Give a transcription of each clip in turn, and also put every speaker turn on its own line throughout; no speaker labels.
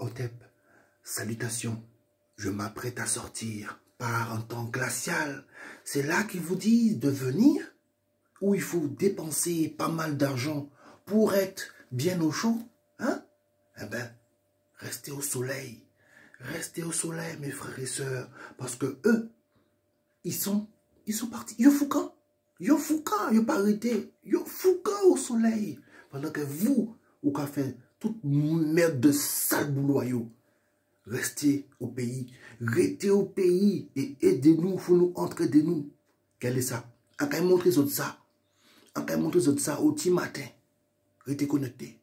Hotep, salutations. Je m'apprête à sortir par un temps glacial. C'est là qu'ils vous disent de venir, où il faut dépenser pas mal d'argent pour être bien au chaud. Hein? Eh ben, restez au soleil. Restez au soleil, mes frères et sœurs. Parce que eux, ils sont partis. Yo fouka, yo pas arrêté. Yo fouka au soleil. Pendant que vous fait toute merde de sale boulot. Restez au pays et aidez-nous, faut nous entraider nous. Quel est ça? On peut montrer ça. On peut montrer ça au petit matin. Restez connectés.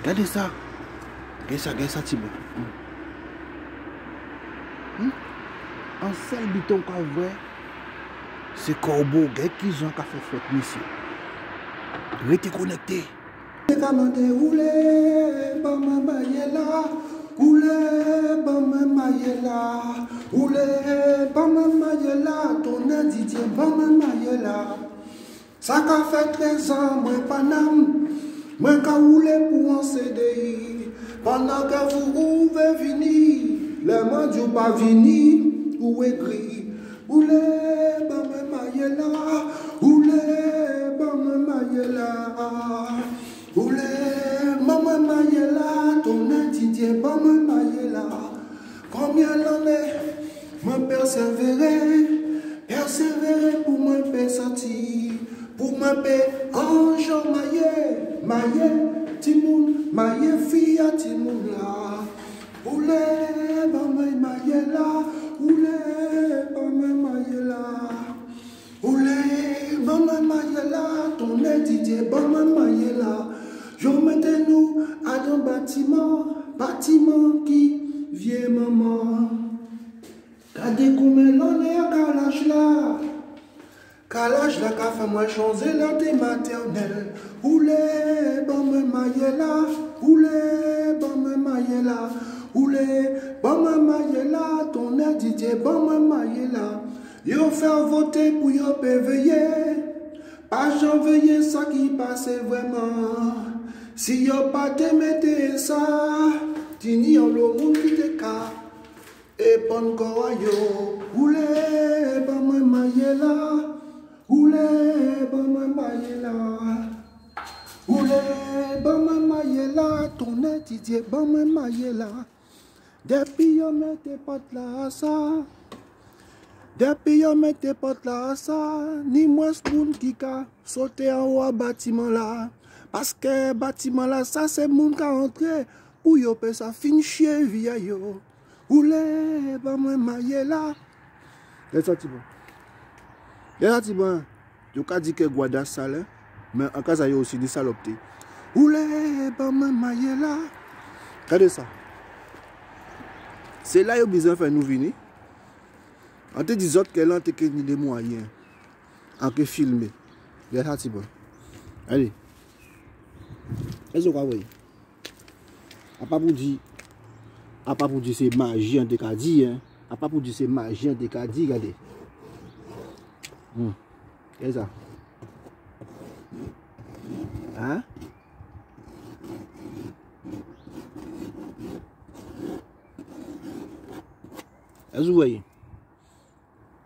Regardez ça. Regardez ça, Thibaut. En seul biton qu'on voit, c'est Corbeau, qui j'en a fait fête mission. Restez connectés.
Ça qu'a fait 13 ans, moi Panam, moi qu'a roulé pour un CDI. Pendant que vous pouvez venir, les mondiaux pas venir, ou écrit. Oulé, bon me maille là, oulé, bon me maille là. Oulé, bon me maille là, ton Didier, bon me maille là. Combien l'année, me persévérer pour me paix sortir, pour me paix ange maille, timoun, maille fille à timoun là. Oulé, bon me maille là, oulé, bon me maille là. Oulé, bon me maille là, ton Didier, bon me maille là. Je mettez nous à un bâtiment qui vient maman. Regardez comment l'on est à calage là, qu'a fait moi changer la thé maternelle. Oulé, bon me maille là, oulé, bon me maille là, oulé, bon me maille là, ton Didier, bon me maille là. Yo faire voter pour yo veiller, pas j'en veiller ça qui passe vraiment. Si yo pas te mettez ça, tini on le monde qui te ka. Et bon quoi yo, oulé, bon me maille là, oulé, bon me maille là, oulé, bon me maille là, ton Didier, bon me maille là. Depuis yo mette potes là ça, depuis yo mette potes là ça, ni moins moun qui ka sauter en haut bâtiment là. Parce que bâtiment là, ça c'est moun qui rentré, pour yo peut ça fin chier via yo. Oulé, bah moi maille là. Et ça Thibaut. Et ça Thibaut. Tu as dit que Guada sale, mais en cas ça y a aussi des salopetés. Oulé, bah moi maille là. Regardez ça. C'est là que besoin faire nous venir. On te dit autres que là tu ni des moyens. En que filmer. Et ça Thibaut. Allez. Est-ce que vous voyez? À pas pour dire. A pas pour dire c'est magie en décadi, hein. A pas pour dire c'est magie en décadi, regardez. Qu'est-ce ça? Hein? Est-ce que vous voyez?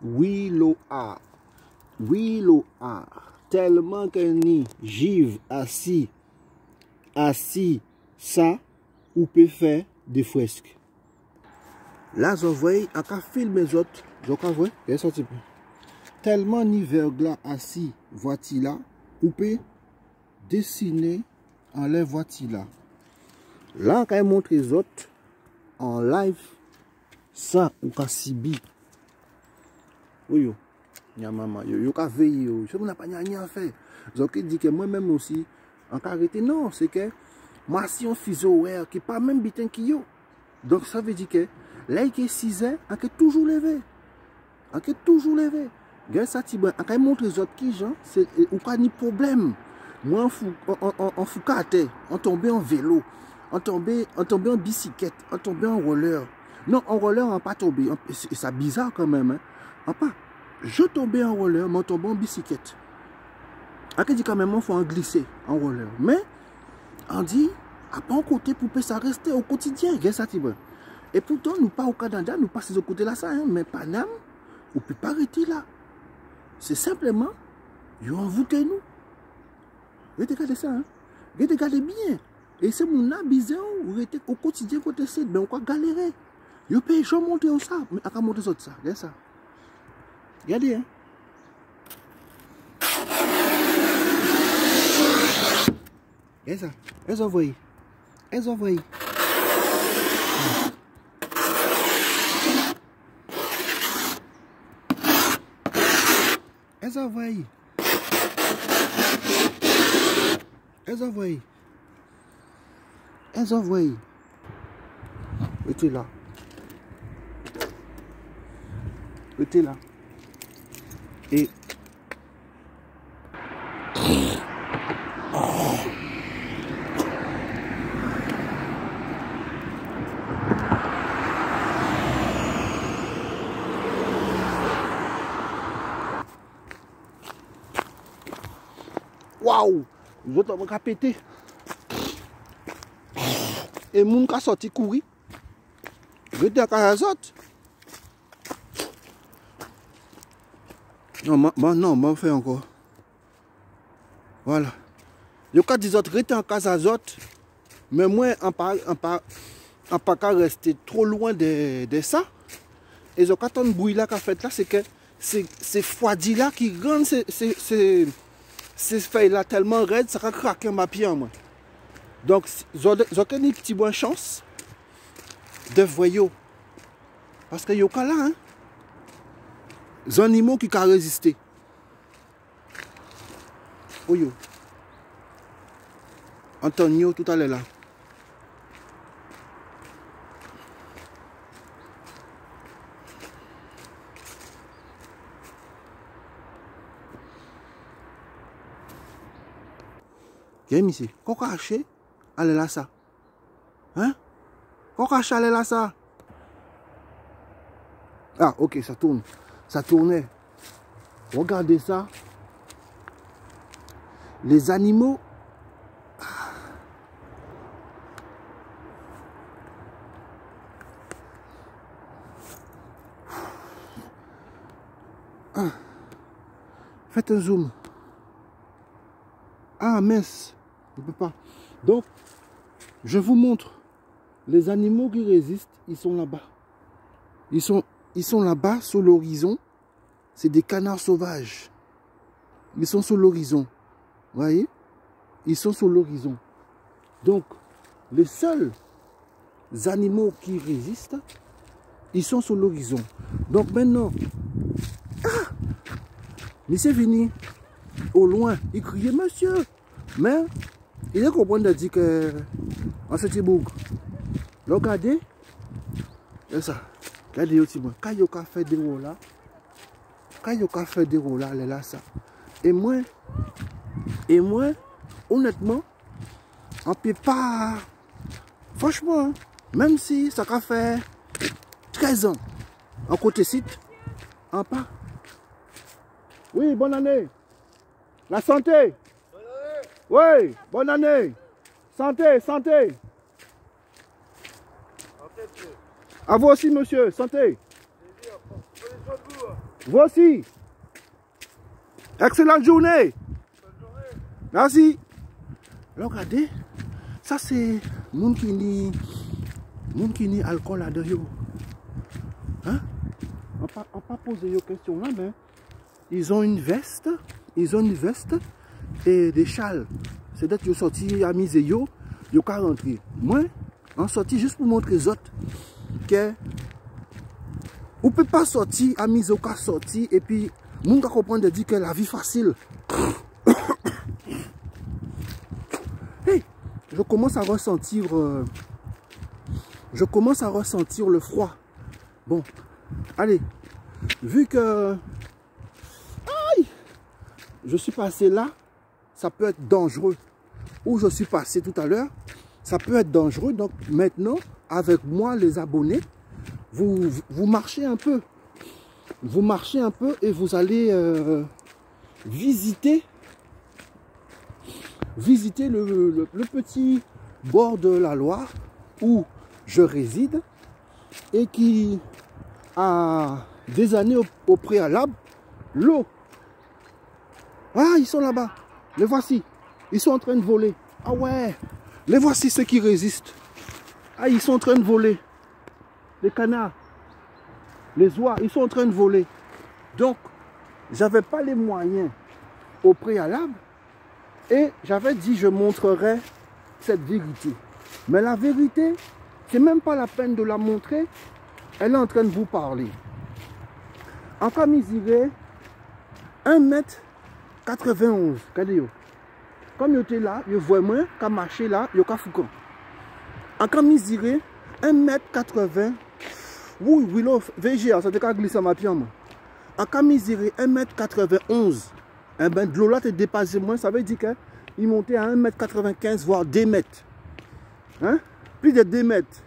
Willow art. Tellement que ni jive assis, ça, ou peut faire des fresques. Là, vous voyez, à qu'à filmer les autres, vous voyez, et ça, tellement ni verglas assis, voici là, ou peut dessiner en les voici là. Là, quand il montre les autres en live, ça, ou qu'à sibi. Oui, yo, ya maman, yo qu'à veiller, yo, je n'ai pas rien à faire. Donc, il dit que moi-même aussi, en caractère, non, c'est que moi, si on faisait qui pas même bitin qui yo. Donc, ça veut dire que là, il est 6 heures, on est toujours levé. On est toujours levé. Regarde ça, on a montré les autres qui, genre, ou pas ni problème. Moi, on foucaté, on tombait en vélo, on tombait en bicyclette, on tombait en roller. Non, en roller, on n'a pas tombé. C'est bizarre quand même. Hein. On pas. Je tombais en roller, mais on tombait en bicyclette. On dit quand même, il faut en glisser en roller. Mais, on dit, à pas un côté pour ça rester au quotidien. Et pourtant, nous pas au Canada, nous passons au côté là, ça, hein, mais Paname, on ne peut pas arrêter là. C'est simplement, ils ont envoûté nous. Regardez ça, hein. Regardez bien. Et c'est mon bizarre, on était au quotidien côté sud, mais on va galérer. Ils payent jamais monter au ça, mais à monter ça. Regardez ça. Regardez, hein. Regardez ça. Elles envoient. Elles envoient. Elles envoient. Elles envoient. Elles envoient. Restez là. Restez là. Et... Waouh! Les autres vont péter. Et moun ka sorti courir. Je dis à les autres. Non, m'en fait encore. Voilà. Je dis des autres rester en casa autres. Mais moi, on pas qu'à rester trop loin de ça. Et ce qu'on a bruit là qu'a fait là, c'est que c'est froidi là qui rend ces feuilles là tellement raides, ça va craquer ma pied en moi. Donc, j'ai une petite bonne chance de voyou. Parce que yo là, hein, des animaux qui peuvent résister. Oh yo. Antonio tout à l'heure là. Viens ici. Qu'on cache, allez là ça. Hein? Qu'on cache, allez là ça. Ah, ok, ça tourne. Ça tournait. Regardez ça. Les animaux. Ah. Faites un zoom. Ah, mince. Je ne peux pas. Donc, je vous montre. Les animaux qui résistent, ils sont là-bas. Ils sont là-bas, sur l'horizon. C'est des canards sauvages. Ils sont sur l'horizon. Vous voyez? Ils sont sur l'horizon. Donc, les seuls animaux qui résistent, ils sont sur l'horizon. Donc maintenant, monsieur venu au loin, il criait monsieur. Mais, il est compris de dire que en ce petit bougre. Regardez, c'est ça. Regardez aussi, quand il y a fait des roues là, elle est là, ça. Et moi, honnêtement, on ne peut pas. Franchement, même si ça a fait 13 ans, en côté site, on pas. Oui, bonne année. La santé. Bonne année. Oui, bonne année. Santé, santé. À vous aussi, monsieur. Santé. Vous aussi. Excellente journée. Merci. Alors, regardez. Ça, c'est moun qui ni alcool là-dedans. Hein? On pas poser des questions là, mais ils ont une veste. Et des châles. C'est-à-dire qu'ils sont sortis à mise ils ont qu'à rentrer. Moi, on sorti juste pour montrer aux autres que on ne peut pas sortir à mise au cas sorti et puis on peut comprendre de dire que la vie facile. Hey, je commence à ressentir le froid. Bon, allez, vu que je suis passé là, ça peut être dangereux. Où je suis passé tout à l'heure, ça peut être dangereux. Donc maintenant, avec moi, les abonnés, vous marchez un peu. Vous marchez un peu et vous allez visiter le petit bord de la Loire, où je réside, et qui a des années au préalable, l'eau. Ah, ils sont là-bas. Les voici. Ils sont en train de voler. Ah ouais. Les voici ceux qui résistent. Ah, ils sont en train de voler. Les canards. Les oies, ils sont en train de voler. Donc, j'avais pas les moyens au préalable. Et j'avais dit, je montrerai cette vérité. Mais la vérité, c'est même pas la peine de la montrer. Elle est en train de vous parler. En cas mesuré 1m91. Regardez-vous. Comme je suis là, je vois moi, quand marcher là, je suis foucan. En cas mesuré 1m80. Oui, Willow, VGA, ça te a glissé ma pied. En cas mesuré 1m91. Eh ben, de l'eau là, te dépassé moins, ça veut dire qu'il montait à 1m95, voire 2 mètres. Hein? Plus de 2 mètres.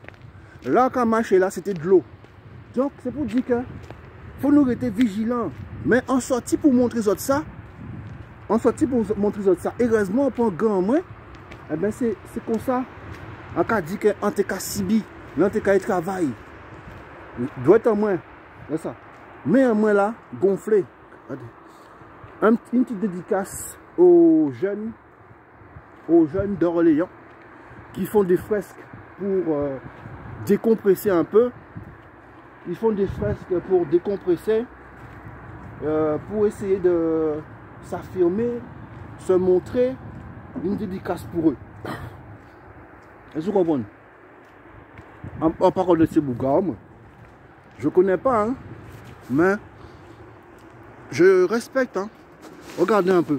Là, quand marcher là, c'était de l'eau. Donc, c'est pour dire que faut nous rester vigilants. Mais en sortie pour montrer ça, heureusement, on prend gant en moins. Eh ben, c'est comme ça. En cas dit qu'en te cas sibi, en te cas travail. Doit être en moins. C'est ça. Mais en moins là, gonflé. Une petite dédicace aux jeunes d'Orléans qui font des fresques pour décompresser un peu. Ils font des fresques pour décompresser, pour essayer de s'affirmer, se montrer. Une dédicace pour eux. Est-ce que vous comprenez? En parole de ces bougas, je ne connais pas, hein, mais je respecte. Hein. Regardez un peu.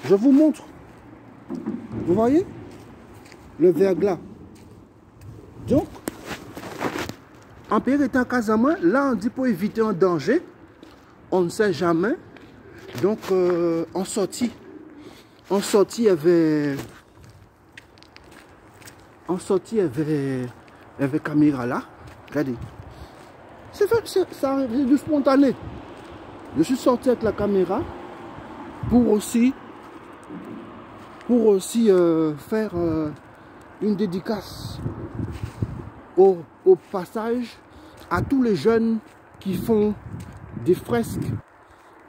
Je vous montre. Vous voyez? Le verglas. Donc, en pire étant casamment, là on dit pour éviter un danger. On ne sait jamais. Donc, en sortie, il y avait caméra là. Regardez. C'est du spontané. Je suis sorti avec la caméra pour aussi faire une dédicace au passage à tous les jeunes qui font des fresques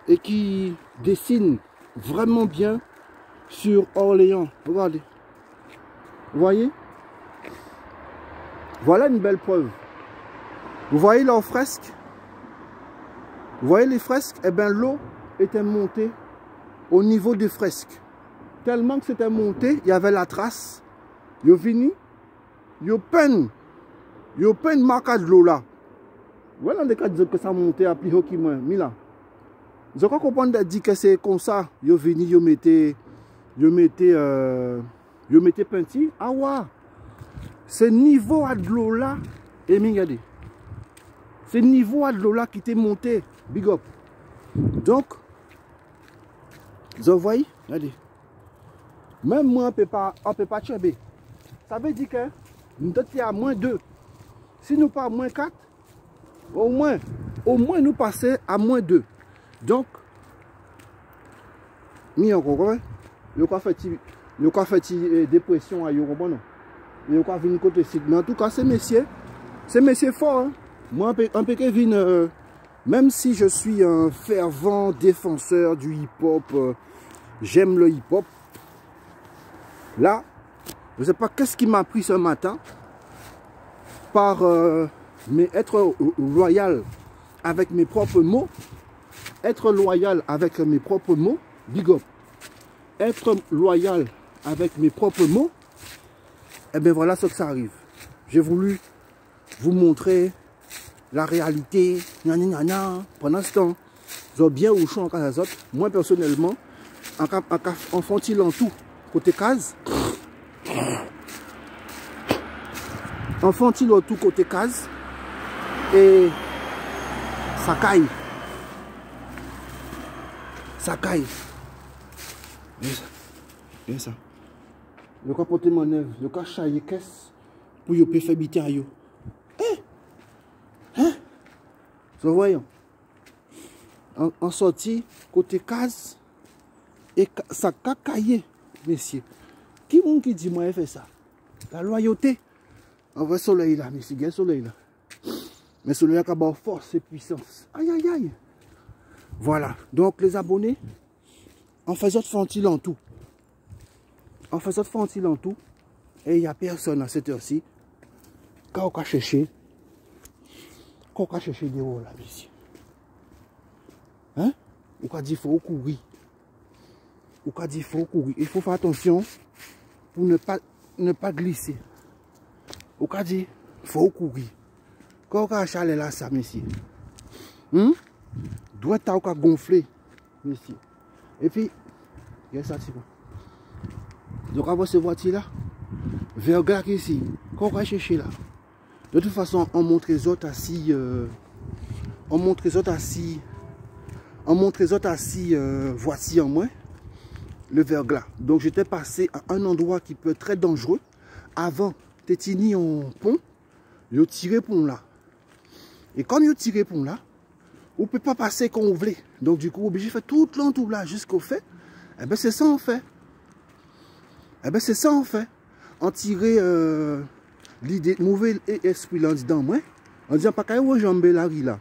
et qui dessinent vraiment bien sur Orléans. Regardez. Vous voyez? Voilà une belle preuve. Vous voyez leurs fresques? Vous voyez les fresques? Eh bien, l'eau était montée au niveau des fresques. Tellement que c'était monté, il y avait la trace. Yo vini, yo peine marquage de l'eau là. Voilà des cas que ça montait à plus haut qui moi, Mila. Je crois comprendre dit que c'est comme ça. Yo vini, yo mettez peinture. Ah ouais. Ce niveau à de l'eau là, et regardez. Ce niveau à de l'eau là qui était monté. Big up. Donc, vous voyez, regardez. Même moi, on ne peut pas tchéber. Ça veut dire que nous sommes à moins 2. Si nous pas à moins 4, au moins nous passer à moins 2. Donc, nous avons fait dépression à Yorobono. Nous avons fait une côté site. Mais en tout cas, ces messieurs forts. Hein. Moi, un peu Kevin, même si je suis un fervent défenseur du hip-hop, j'aime le hip-hop. Là, je ne sais pas qu'est-ce qui m'a pris ce matin par être loyal avec mes propres mots. Être loyal avec mes propres mots, big up. Être loyal avec mes propres mots, et bien voilà ce que ça arrive. J'ai voulu vous montrer la réalité, pendant ce temps. Ils ont bien au chaud en cas d'autres. Moi personnellement, en font-ils en tout, côté case. En font-ils en tout côté case. Et ça caille. Ça caille. Bien ça. Le cas porter manœuvre, le cas chailler caisse pour y faire habiter à yo. Hein? Vous voyez? En sortie, côté case, et ça caille, messieurs. Qui dit moi fait ça? La loyauté. On voit le soleil là, mais c'est le soleil là. Mais le soleil a une force et puissance. Aïe, aïe, aïe. Voilà. Donc, les abonnés, on fait autre fentile en tout. On fait autre fentile en tout. Et il n'y a personne à cette heure-ci. Quand on va chercher. Quand on va chercher des hauts là, ici. Hein? Ou qu'on dit qu'il faut courir. Ou qu'on dit qu'il faut courir. Il faut faire attention pour ne pas glisser. Ou qu'on dit qu'il faut courir. Quand on a chalet là, ça, messieurs. Doit être gonflé, messieurs. Et puis, il y a ça, c'est quoi? Donc, on va cette voiture là. Verglas ici. Quand on va chercher là. De toute façon, on montre les autres assis. On montre les autres assis. On montre les autres assis. Voici en moins. Le verglas. Donc, j'étais passé à un endroit qui peut être très dangereux. Avant, Tétini en pont. Je tiré pont là. Et comme je tiré pont là, on ne peut pas passer quand on veut. Donc, du coup, obligé de faire tout l'entour là jusqu'au fait. Eh bien, c'est ça on fait. Eh bien, c'est ça on fait. On tirait l'idée, mauvais esprit là dedans moi. On dit pas qu'il y a jambe la rue là.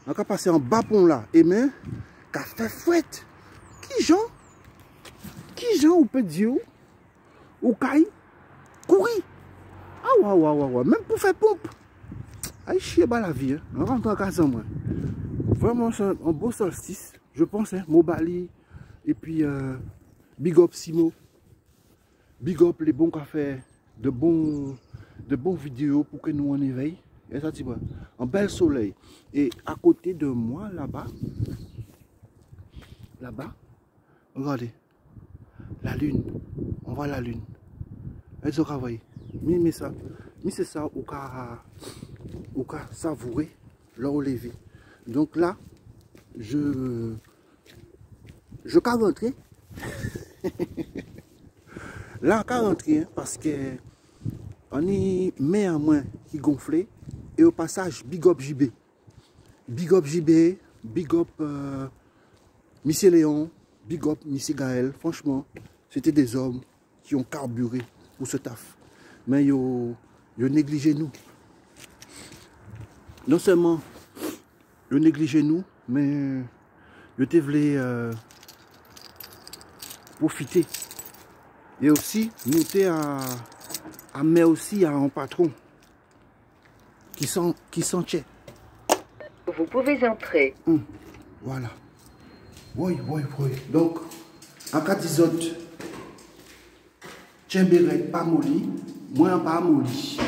On va passer en bas pont là. Et mais, qu'a fait fouette. Qui Jean ou peut dire ou caille courir. Ah ouais. Même pour faire pompe. Aïe chier bas la vie. Hein. On rentre en casa moi. Vraiment c'est un beau solstice. Je pense hein, Mobali. Et puis Big Up Simo. Big Up les bons cafés. De bons vidéos pour que nous en éveille. Et ça tu vois. Un bel soleil. Et à côté de moi là-bas. Regardez. La lune. On voit la lune. Elle se travaille. Mais ça. Mais c'est ça au cas savourer leur au lever. Donc là, je peux rentrer. Là, on peut rentrer parce que on y met à moins qui gonflait et au passage big up JB. Big up JB, big up Monsieur Léon, big up Monsieur Gaël. Franchement, c'était des hommes qui ont carburé pour ce taf. Mais ils négligé nous. Non seulement ils négligé nous, mais ils voulaient profiter. Et aussi, nous à mais aussi à un patron qui s'en tient.
Vous pouvez entrer.
Voilà. Oui. Donc, en cas d'isot, tiens, pas molli. Moi, pas molli.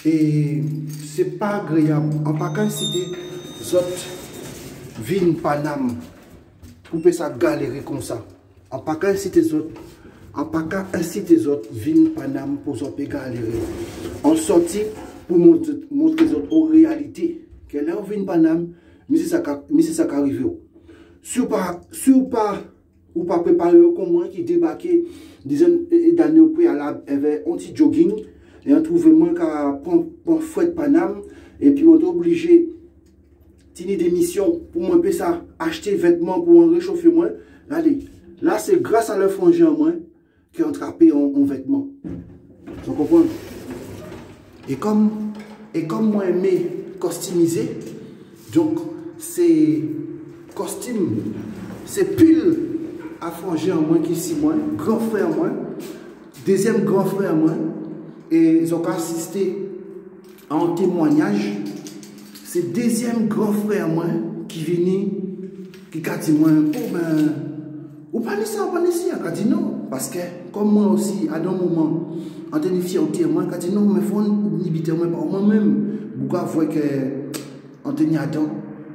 Et c'est pas agréable. En pas qu'un cité, zot, vin Paname. Couper ça galérer comme ça. En pas qu'un cité, zot. En pas qu'un cité, zot, vin Paname pour zot galérer. On sortit pour montrer les autres aux réalités. Quelle est vin Paname, mais c'est ça qui arrive. Si ou pas préparé comme moi qui débarquait dizaines d'années au préalable, il y avait un petit jogging et on trouvait moins qu'à prendre fouette Paname et puis on était obligé de des missions pour moi ça acheter vêtements pour en réchauffer moins. Allez, là c'est grâce à leur frangin en moins qui ont attrapé en vêtements. Vous comprenez? Et comme moi aimé customiser, donc c'est costume, c'est pull à franger en moins qu'ici moi, grand frère moi, deuxième grand frère moi, et ils ont assisté à un témoignage. C'est deuxième grand frère moi qui vient, qui a dit moi, oh ben, ou pas ici, on a dit non, parce que comme moi aussi, à un moment, en tenant fierté, moi, on a dit non, mais il faut limiter moi par moi-même. Pourquoi voit que on tenait à temps,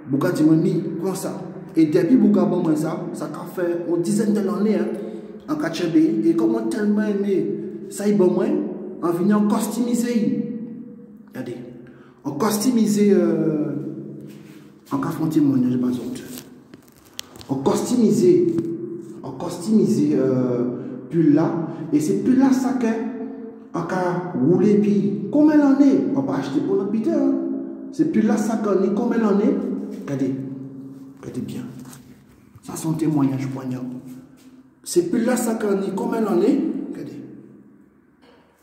pourquoi dit moi, comme ça. Et depuis Bouga bon ça a fait une dizaine d'années en Kachebe. Et comme on tellement aimé ça, il bon moins, on vient en customiser. Regardez, on customiser en café témoignage pas autre. On customiser pull là. Et c'est pull là ça que on a roulé puis combien d'années on va acheter pour notre bité. C'est pull là ça qu'on est combien d'années. Regardez. Regardez bien. Ça, c'est un témoignage poignant. C'est plus là, ça qu'on est. Combien d'années? Regardez.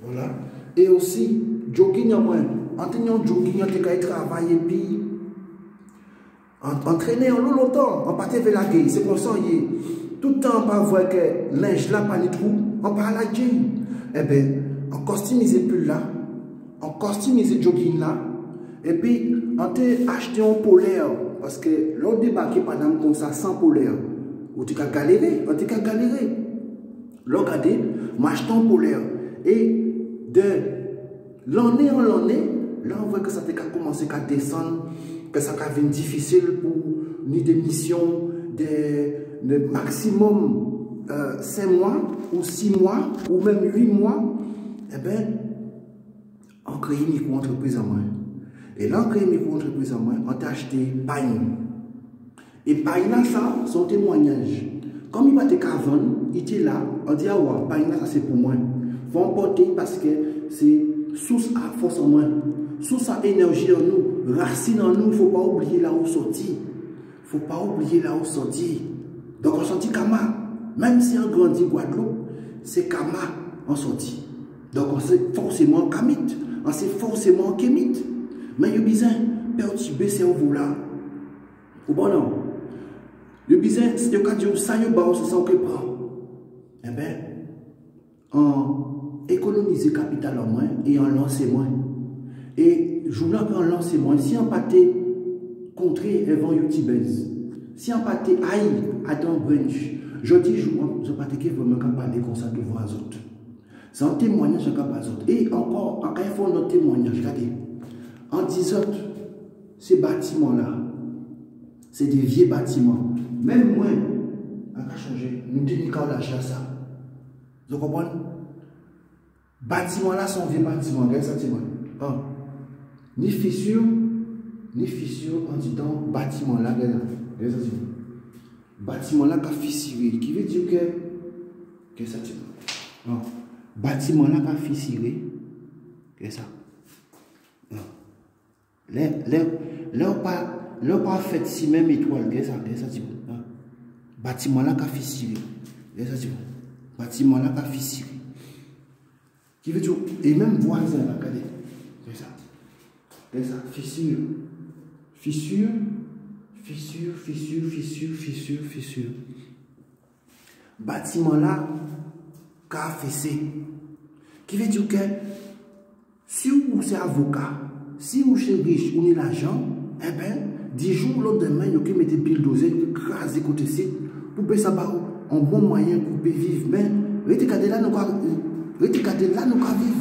Voilà. Et aussi, jogging en moins. En tenant jogging, on peut travailler, puis entraîner en longtemps, on partait vers la gueule. C'est pour ça tout le temps, on va voir que linge là, pas les trous, on parle à la gym. Eh bien, on customise plus là, on customise jogging là, et puis on t'a acheté un polaire, parce que l'on débarque par exemple comme ça sans polaire, ou tu as galéré, on t'a galéré. L'on regarde, on achète un polaire, et de l'année en l'année, là on voit que ça a commencé à descendre, que ça a été difficile pour ni des missions de maximum 5 mois ou 6 mois ou même 8 mois. Eh bien, on crée une micro-entreprise en moins. Et là, on crée une micro-entreprise en moins, on t'a acheté Pagne. Et Pagne là, ça, son témoignage. Comme il va te vendre, il était là, on dit, ah ouais, Pagne là, ça c'est pour moi. Il faut emporter parce que c'est source à force en moins. Source à énergie en nous, racine en nous, il ne faut pas oublier là où sortir. Il ne faut pas oublier là où sortir. Donc on sortit Kama. Même si on grandit Guadeloupe, c'est Kama on sortit. Donc on sait forcément Kamite, on sait forcément Kémite. Mais il y a besoin de perturber ce cerveau là. Ou bon non? Il y a besoin, si tu as dit ça, c'est ça qu'on prend. Eh bien, on économise capital en moins et on lance moins. Et je vous en lance moins. Si on pâté contrer avant YouTubers, si on pâté aïe à ton branch, je dis, je pâté qui vraiment parler comme ça devant les autres. C'est un témoignage à les autres. Et encore, quand il faut notre témoignage, regardez, en disant, ces bâtiments-là, c'est des vieux bâtiments. Même moi, on a changé. Nous devons lâcher ça. Vous comprenez? Bâtiments-là sont vieux bâtiments. Regardez ça, témoignage. Ni fissure, en disant bâtiment là, bâtiment là qui a fissuré, qui veut dire que ça tient. Bâtiment là qui a fissuré, que ça. Là, pas fait si même étoile, que ça tient. Bâtiment là qui a fissuré, que ça tient. Bâtiment là qui a fissuré. Qui veut dire, et même voisin là, regardez, que ça. C'est ça, fissure, fissure, fissure, fissure, fissure, fissure, fissure. Bâtiment là, qu'a fessé. Qui veut dire que si vous êtes avocat, si vous êtes riche, vous avez l'argent, eh bien, 10 jours, l'autre demain, vous pouvez mettre bulldozer, vous craser côté site, pour payer ça un bon moyen pour vivre. Mais, regardez là, nous allons vivre. Regardez, là, nous allons vivre.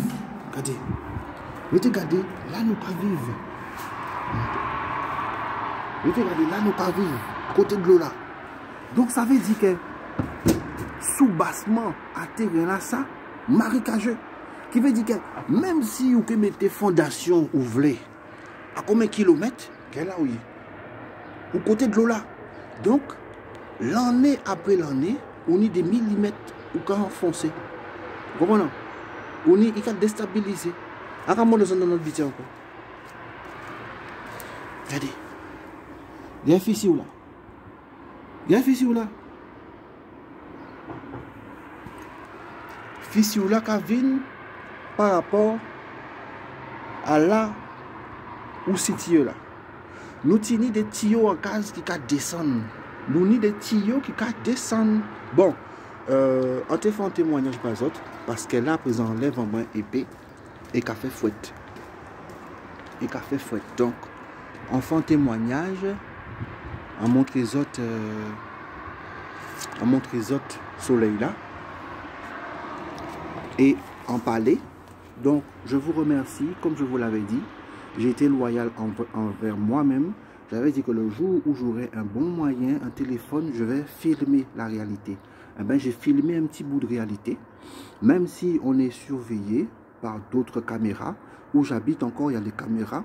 Regardez, là, nous allons vivre. Côté de l'eau là. Donc, ça veut dire que sous-bassement à terrain là, ça, marécageux. Qui veut dire que même si vous mettez fondation ou voulez, à combien de kilomètres, qu'est là où il est? Au côté de l'eau là. Donc, l'année après l'année, on a des millimètres ou quand enfoncé. Vous comprenez? On est déstabilisé. À quand on est dans notre vie encore? Regardez. Il y a un fissure là. Il y a un fissure là. Fissure là qui vient par rapport à là où c'est tuyau là. Nous avons des tuyaux en case qui descendent. Nous avons des tuyaux qui descendent. Bon, on te fait un témoignage par les autres parce que là, présent, lève en main épée et qu'a fait fouette. Donc, on fait un témoignage, on montre les autres, soleil là et en parler. Donc, je vous remercie, comme je vous l'avais dit, j'ai été loyal envers moi-même. J'avais dit que le jour où j'aurai un bon moyen, un téléphone, je vais filmer la réalité. Eh bien, j'ai filmé un petit bout de réalité, même si on est surveillé par d'autres caméras, où j'habite encore, il y a des caméras,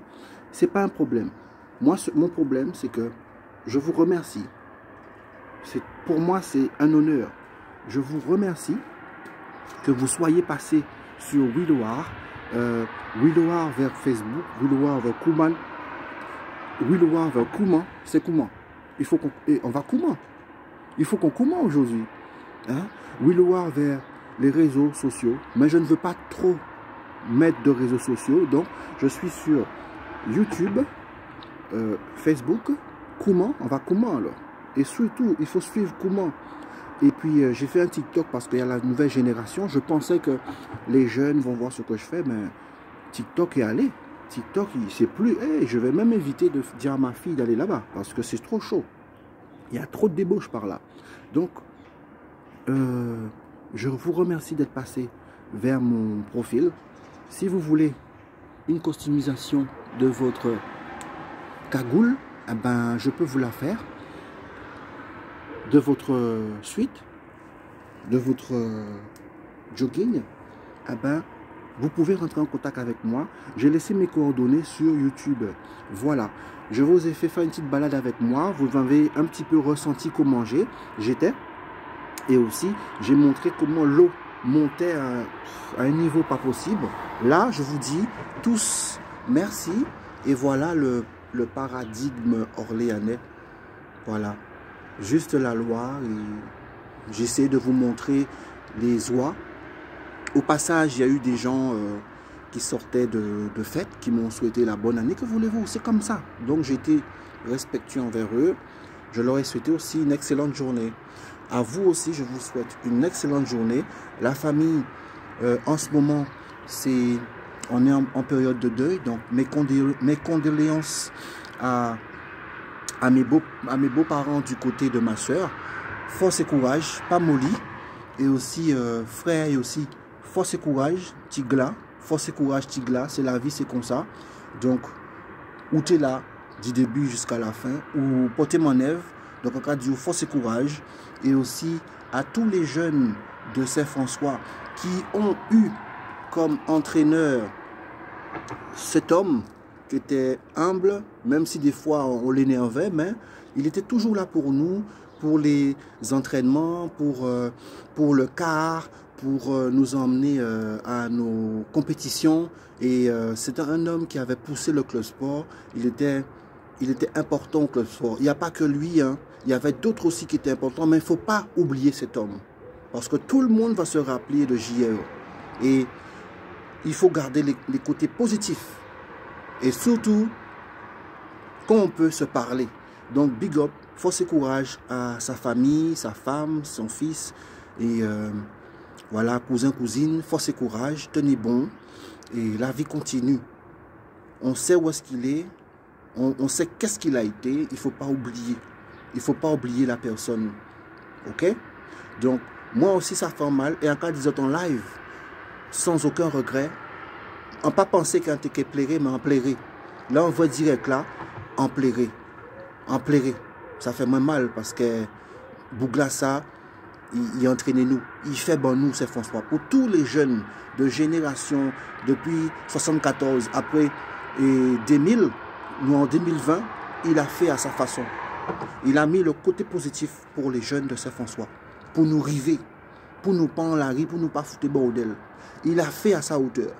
c'est pas un problème. Moi, mon problème, c'est que je vous remercie. Pour moi, c'est un honneur. Je vous remercie que vous soyez passé sur Willoar, Willoar vers Facebook, Willoar vers Kouman, Willoar vers Kouman, c'est Kouman. On va Kouman. Il faut qu'on Kouman aujourd'hui. Hein? Willoar vers les réseaux sociaux, mais je ne veux pas trop
maître de réseaux sociaux. Donc, je suis sur YouTube, Facebook, Comment, on va comment alors? Et surtout, il faut suivre Comment. Et puis, j'ai fait un TikTok parce qu'il y a la nouvelle génération. Je pensais que les jeunes vont voir ce que je fais, mais TikTok est allé. TikTok, c'est plus... Hey, je vais même éviter de dire à ma fille d'aller là-bas parce que c'est trop chaud. Il y a trop de débauches par là. Donc, je vous remercie d'être passé vers mon profil. Si vous voulez une customisation de votre cagoule, eh ben, je peux vous la faire. De votre suite, de votre jogging, eh ben, vous pouvez rentrer en contact avec moi. J'ai laissé mes coordonnées sur YouTube. Voilà. Je vous ai fait faire une petite balade avec moi. Vous avez un petit peu ressenti comment j'étais. Et aussi, j'ai montré comment l'eau montait à un niveau pas possible. Là, je vous dis tous merci. Et voilà le paradigme orléanais. Voilà. Juste la loi. J'essaie de vous montrer les oies. Au passage, il y a eu des gens qui sortaient de fête, qui m'ont souhaité la bonne année. Que voulez-vous? C'est comme ça. Donc, j'ai été respectueux envers eux. Je leur ai souhaité aussi une excellente journée. À vous aussi, je vous souhaite une excellente journée. La famille, en ce moment, on est en période de deuil. Donc, mes condoléances à mes beaux-parents du côté de ma soeur. Force et courage, pas molly. Et aussi, frère, et aussi, force et courage, Tigla. Force et courage, Tigla. C'est la vie, c'est comme ça. Donc, où tu es là, du début jusqu'à la fin, ou portez mon œuvre. Donc, en cas de force et courage. Et aussi à tous les jeunes de Saint-François qui ont eu comme entraîneur cet homme qui était humble, même si des fois on l'énervait, mais il était toujours là pour nous, pour les entraînements, pour le car, pour nous emmener à nos compétitions. Et c'était un homme qui avait poussé le club sport. Il était important au club sport. Il n'y a pas que lui, hein. Il y avait d'autres aussi qui étaient importants, mais il ne faut pas oublier cet homme. Parce que tout le monde va se rappeler de JRE. Et il faut garder les côtés positifs. Et surtout, quand on peut se parler. Donc, big up, force et courage à sa famille, sa femme, son fils. Et voilà, cousin, cousine, force et courage, tenez bon. Et la vie continue. On sait où est-ce qu'il est. On sait qu'est-ce qu'il a été. Il ne faut pas oublier. Il ne faut pas oublier la personne. Ok? Donc, moi aussi, ça fait mal. Et en cas disant en live, sans aucun regret, on pas penser qu'un t'es plairait, mais en plairait. Là, on voit direct là, en plairait. En plairait. Ça fait moins mal parce que Bouglassa, il entraîne nous. Il fait bon nous, c'est François. Pour tous les jeunes de génération, depuis 74, après 2000, nous en 2020, il a fait à sa façon. Il a mis le côté positif pour les jeunes de Saint-François, pour nous river, pour nous prendre la rue, pour nous pas foutre bordel. Il a fait à sa hauteur.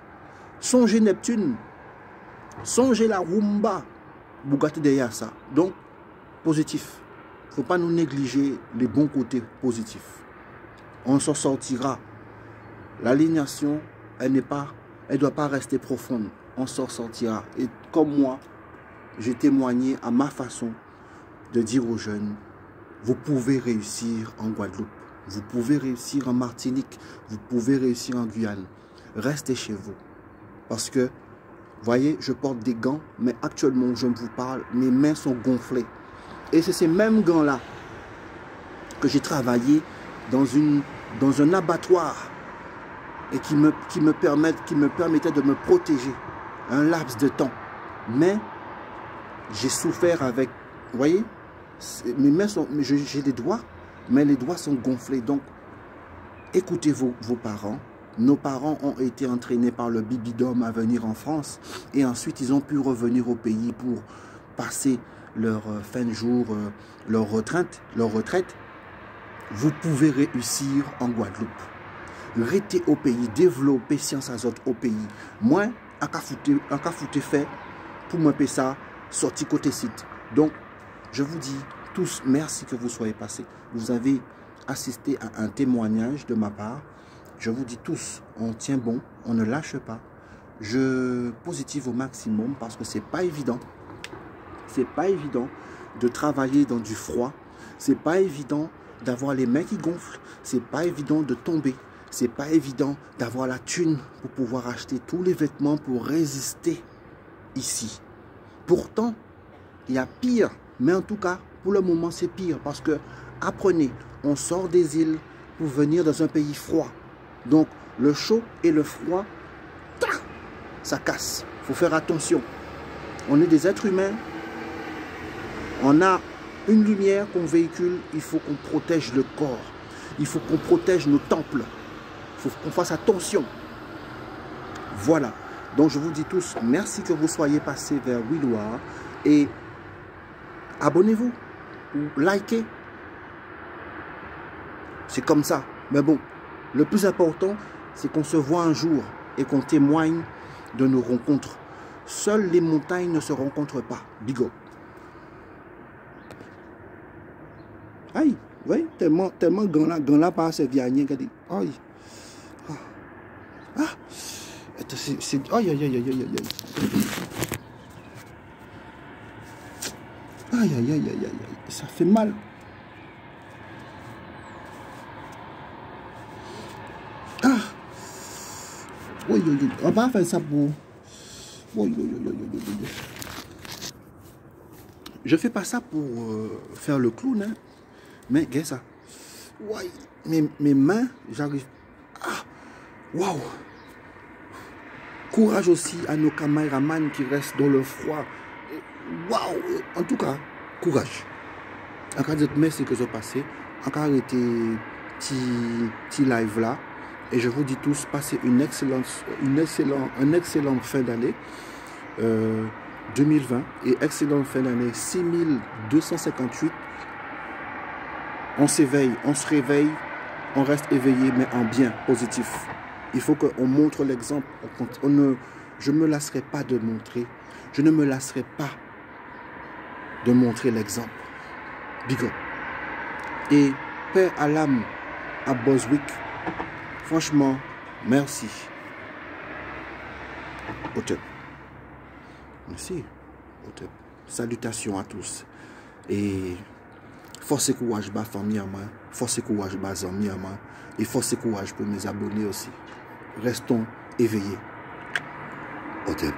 Songez Neptune, songez la rumba, Bugatti derrière ça. Donc, positif. Il ne faut pas nous négliger les bons côtés positifs. On s'en sortira. L'alignation, elle ne doit pas rester profonde. On s'en sortira. Et comme moi, j'ai témoigné à ma façon de dire aux jeunes, vous pouvez réussir en Guadeloupe, vous pouvez réussir en Martinique, vous pouvez réussir en Guyane. Restez chez vous. Parce que, voyez, je porte des gants, mais actuellement, je vous parle, mes mains sont gonflées. Et c'est ces mêmes gants-là que j'ai travaillé dans un abattoir et qui me permettait de me protéger un laps de temps. Mais j'ai souffert avec, vous voyez, mes mains sont, j'ai des doigts, mais les doigts sont gonflés. Donc, écoutez vos parents. Nos parents ont été entraînés par le bibidome à venir en France. Et ensuite, ils ont pu revenir au pays pour passer leur fin de jour, leur retraite. Vous pouvez réussir en Guadeloupe. Restez au pays, développer Sciences Azote au pays. Moi, à Kafouté fait, pour me payer ça, sorti côté site. Donc, je vous dis tous merci que vous soyez passés. Vous avez assisté à un témoignage de ma part. Je vous dis tous, on tient bon, on ne lâche pas. je positive au maximum parce que c'est pas évident. C'est pas évident de travailler dans du froid. C'est pas évident d'avoir les mains qui gonflent. C'est pas évident de tomber. C'est pas évident d'avoir la thune pour pouvoir acheter tous les vêtements pour résister ici. Pourtant, il y a pire. Mais en tout cas, pour le moment, c'est pire. Parce que, apprenez, on sort des îles pour venir dans un pays froid. Donc, le chaud et le froid, ça casse. Il faut faire attention. On est des êtres humains. On a une lumière qu'on véhicule. Il faut qu'on protège le corps. Il faut qu'on protège nos temples. Il faut qu'on fasse attention. Voilà. Donc, je vous dis tous, merci que vous soyez passés vers Willoire. Et abonnez-vous. Ou likez. C'est comme ça. Mais bon, le plus important, c'est qu'on se voit un jour et qu'on témoigne de nos rencontres. Seules les montagnes ne se rencontrent pas. Big up. Aïe, oui, tellement grand là pas c'est viagné qui dit. Aïe. Ah. C'est aïe aïe aïe aïe aïe aïe. Aïe aïe aïe aïe aïe, ça fait mal. Ah. Oui, oui, oui. On va faire ça pour. Oui, oui, oui, oui, oui, oui. Je fais pas ça pour faire le clown, hein. Mais, regarde ça. Ouais, mes mains, j'arrive. Ah, waouh. Courage aussi à nos caméramans qui restent dans le froid. Waouh. En tout cas, courage. Encore dire merci que j'ai passé. Encore arrêté petit live là. Et je vous dis tous, passez un excellent fin d'année 2020 et excellente fin d'année 6258. On s'éveille, on se réveille, on reste éveillé, mais en bien, positif. Il faut qu'on montre l'exemple. Je ne me lasserai pas de montrer. Je ne me lasserai pas de montrer l'exemple. Big up. Et paix à l'âme à Boswick. Franchement, merci. Au top. Merci. Au top. Salutations à tous. Et force et courage, ma famille à moi. Force et courage, mes amis à moi. Et force et courage pour mes abonnés aussi. Restons éveillés. Au top.